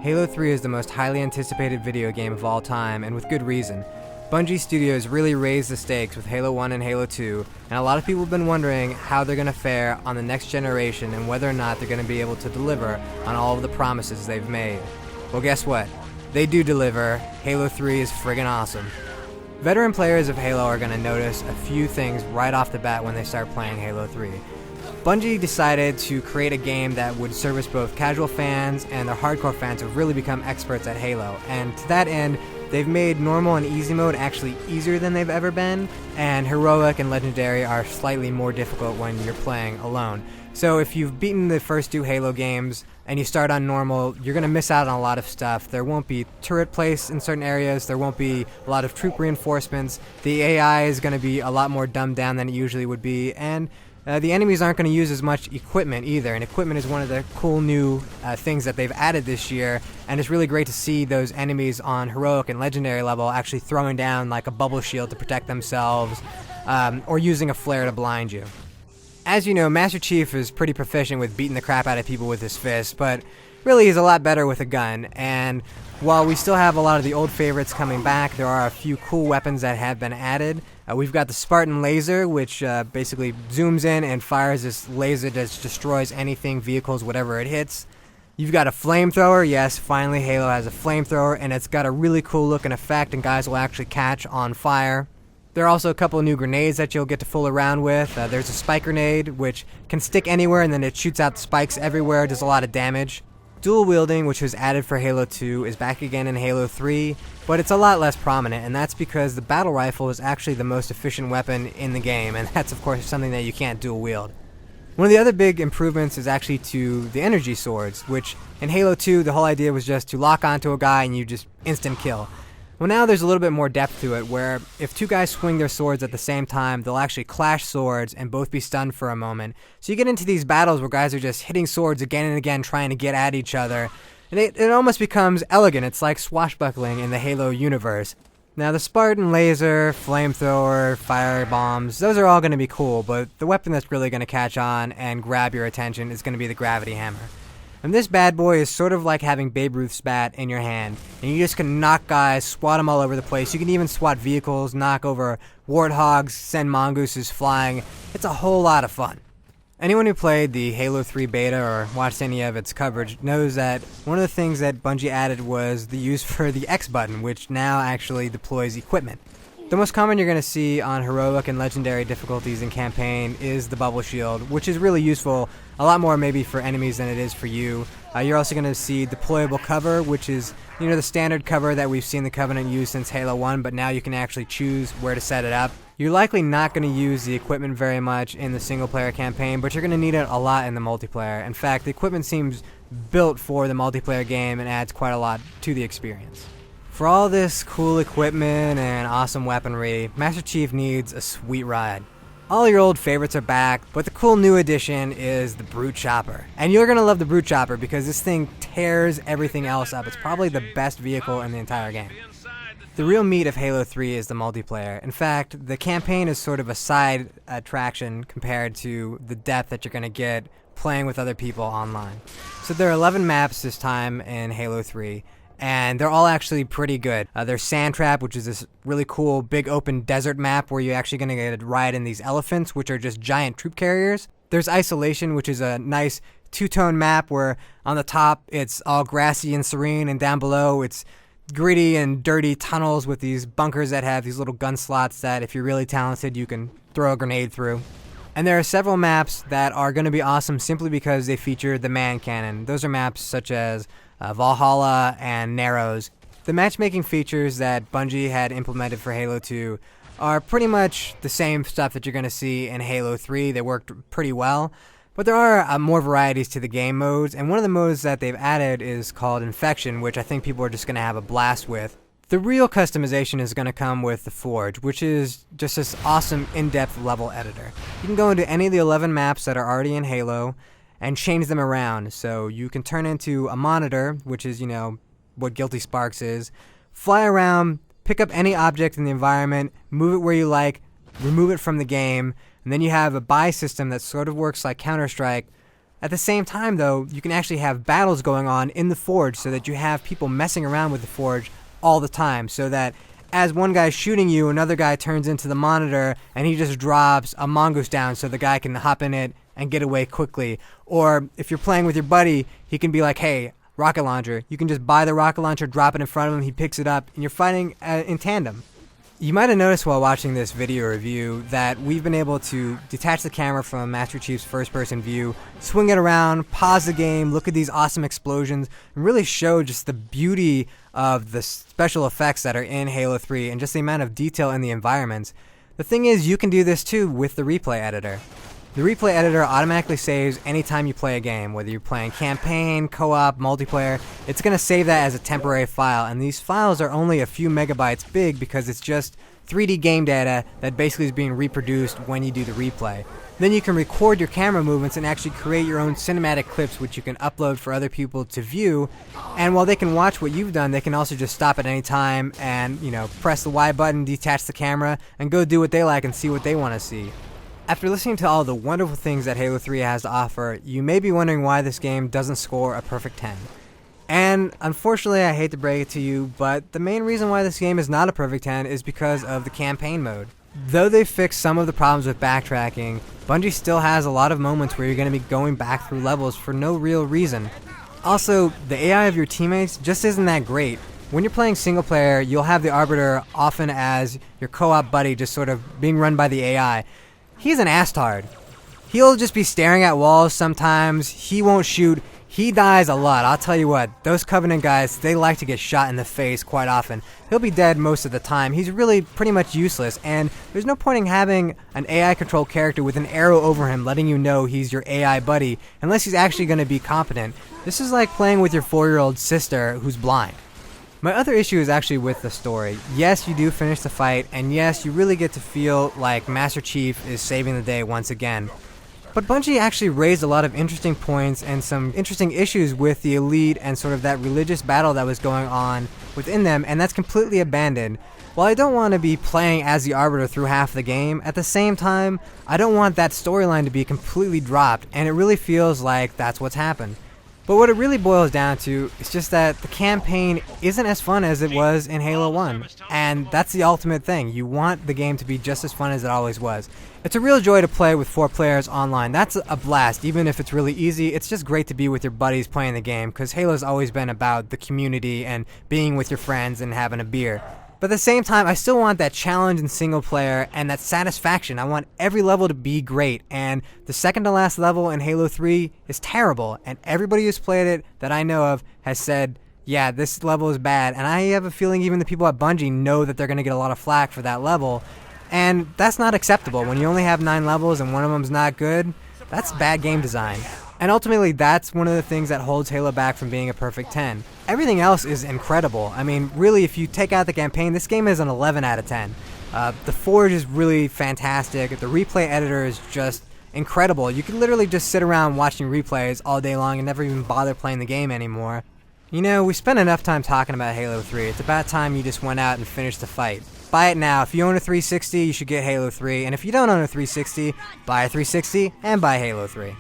Halo 3 is the most highly anticipated video game of all time, and with good reason. Bungie Studios really raised the stakes with Halo 1 and Halo 2, and a lot of people have been wondering how they're going to fare on the next generation and whether or not they're going to be able to deliver on all of the promises they've made. Well, guess what? They do deliver. Halo 3 is friggin' awesome. Veteran players of Halo are going to notice a few things right off the bat when they start playing Halo 3. Bungie decided to create a game that would service both casual fans and their hardcore fans who have really become experts at Halo, and to that end, they've made normal and easy mode actually easier than they've ever been, and heroic and legendary are slightly more difficult when you're playing alone. So if you've beaten the first two Halo games and you start on normal, you're going to miss out on a lot of stuff. There won't be turret placed in certain areas, there won't be a lot of troop reinforcements, the AI is going to be a lot more dumbed down than it usually would be, and the enemies aren't going to use as much equipment either, and equipment is one of the cool new things that they've added this year, and it's really great to see those enemies on heroic and legendary level actually throwing down like a bubble shield to protect themselves, or using a flare to blind you. As you know, Master Chief is pretty proficient with beating the crap out of people with his fist, but really he's a lot better with a gun, and while we still have a lot of the old favorites coming back, there are a few cool weapons that have been added. We've got the Spartan laser, which basically zooms in and fires this laser that destroys anything, vehicles, whatever it hits. You've got a flamethrower. Yes, finally Halo has a flamethrower, and it's got a really cool looking effect, and guys will actually catch on fire. There are also a couple of new grenades that you'll get to fool around with. There's a spike grenade, which can stick anywhere, and then it shoots out spikes everywhere, does a lot of damage. Dual wielding, which was added for Halo 2, is back again in Halo 3, but it's a lot less prominent, and that's because the battle rifle is actually the most efficient weapon in the game, and that's of course something that you can't dual wield. One of the other big improvements is actually to the energy swords, which in Halo 2 the whole idea was just to lock onto a guy and you just instant kill. Well, now there's a little bit more depth to it, where if two guys swing their swords at the same time, they'll actually clash swords and both be stunned for a moment. So you get into these battles where guys are just hitting swords again and again trying to get at each other, and it almost becomes elegant. It's like swashbuckling in the Halo universe. Now the Spartan laser, flamethrower, fire bombs, those are all going to be cool, but the weapon that's really going to catch on and grab your attention is going to be the gravity hammer. And this bad boy is sort of like having Babe Ruth's bat in your hand, and you just can knock guys, swat them all over the place. You can even swat vehicles, knock over warthogs, send mongooses flying. It's a whole lot of fun. Anyone who played the Halo 3 beta or watched any of its coverage knows that one of the things that Bungie added was the use for the X button, which now actually deploys equipment. The most common you're going to see on heroic and legendary difficulties in campaign is the bubble shield, which is really useful, a lot more maybe for enemies than it is for you. You're also going to see deployable cover, which is the standard cover that we've seen the Covenant use since Halo 1, but now you can actually choose where to set it up. You're likely not going to use the equipment very much in the single player campaign, but you're going to need it a lot in the multiplayer. In fact, the equipment seems built for the multiplayer game and adds quite a lot to the experience. For all this cool equipment and awesome weaponry, Master Chief needs a sweet ride. All your old favorites are back, but the cool new addition is the Brute Chopper. And you're going to love the Brute Chopper because this thing tears everything else up. It's probably the best vehicle in the entire game. The real meat of Halo 3 is the multiplayer. In fact, the campaign is sort of a side attraction compared to the depth that you're going to get playing with other people online. So there are 11 maps this time in Halo 3. And they're all actually pretty good. There's Sandtrap, which is this really cool big open desert map where you're actually going to get to ride in these elephants, which are just giant troop carriers. There's Isolation, which is a nice two-tone map where on the top it's all grassy and serene, and down below it's gritty and dirty tunnels with these bunkers that have these little gun slots that if you're really talented you can throw a grenade through. And there are several maps that are going to be awesome simply because they feature the man cannon. Those are maps such as Valhalla and Narrows. The matchmaking features that Bungie had implemented for Halo 2 are pretty much the same stuff that you're going to see in Halo 3. They worked pretty well, but there are more varieties to the game modes, and one of the modes that they've added is called Infection, which I think people are just going to have a blast with. The real customization is going to come with the Forge, which is just this awesome in-depth level editor. You can go into any of the 11 maps that are already in Halo and change them around. So you can turn into a monitor, which is, what Guilty Sparks is, fly around, pick up any object in the environment, move it where you like, remove it from the game, and then you have a buy system that sort of works like Counter-Strike, At the same time, though, you can actually have battles going on in the Forge so that you have people messing around with the Forge all the time, so that as one guy's shooting you, another guy turns into the monitor and he just drops a mongoose down so the guy can hop in it and get away quickly. Or if you're playing with your buddy, he can be like, hey, rocket launcher. You can just buy the rocket launcher, drop it in front of him, he picks it up, and you're fighting in tandem. You might have noticed while watching this video review that we've been able to detach the camera from Master Chief's first-person view, swing it around, pause the game, look at these awesome explosions, and really show just the beauty of the special effects that are in Halo 3 and just the amount of detail in the environments. The thing is, you can do this too with the replay editor. The replay editor automatically saves anytime you play a game, whether you're playing campaign, co-op, multiplayer. It's going to save that as a temporary file, and these files are only a few megabytes big because it's just 3D game data that basically is being reproduced when you do the replay. Then you can record your camera movements and actually create your own cinematic clips which you can upload for other people to view, and while they can watch what you've done, they can also just stop at any time and, press the Y button, detach the camera, and go do what they like and see what they want to see. After listening to all the wonderful things that Halo 3 has to offer, you may be wondering why this game doesn't score a perfect 10. And unfortunately, I hate to break it to you, but the main reason why this game is not a perfect 10 is because of the campaign mode. Though they've fixed some of the problems with backtracking, Bungie still has a lot of moments where you're going to be going back through levels for no real reason. Also, the AI of your teammates just isn't that great. When you're playing single player, you'll have the Arbiter often as your co-op buddy just sort of being run by the AI. He's an asstard. He'll just be staring at walls sometimes. He won't shoot. He dies a lot. I'll tell you what, those Covenant guys, they like to get shot in the face quite often. He'll be dead most of the time. He's really pretty much useless, and there's no point in having an AI-controlled character with an arrow over him letting you know he's your AI buddy, unless he's actually going to be competent. This is like playing with your 4-year-old sister who's blind. My other issue is actually with the story. Yes, you do finish the fight, and yes, you really get to feel like Master Chief is saving the day once again. But Bungie actually raised a lot of interesting points and some interesting issues with the Elite and sort of that religious battle that was going on within them, and that's completely abandoned. While I don't want to be playing as the Arbiter through half the game, at the same time, I don't want that storyline to be completely dropped, and it really feels like that's what's happened. But what it really boils down to is just that the campaign isn't as fun as it was in Halo 1. And that's the ultimate thing. You want the game to be just as fun as it always was. It's a real joy to play with 4 players online. That's a blast, even if it's really easy. It's just great to be with your buddies playing the game, because Halo's always been about the community and being with your friends and having a beer. But at the same time, I still want that challenge in single player and that satisfaction. I want every level to be great, and the second to last level in Halo 3 is terrible, and everybody who's played it that I know of has said, yeah, this level is bad, and I have a feeling even the people at Bungie know that they're going to get a lot of flack for that level, and that's not acceptable. When you only have 9 levels and one of them's not good, that's bad game design. And ultimately, that's one of the things that holds Halo back from being a perfect 10. Everything else is incredible. I mean, really, if you take out the campaign, this game is an 11 out of 10. The Forge is really fantastic. The replay editor is just incredible. You can literally just sit around watching replays all day long and never even bother playing the game anymore. You know, we spent enough time talking about Halo 3. It's about time you just went out and finished the fight. Buy it now. If you own a 360, you should get Halo 3. And if you don't own a 360, buy a 360 and buy Halo 3.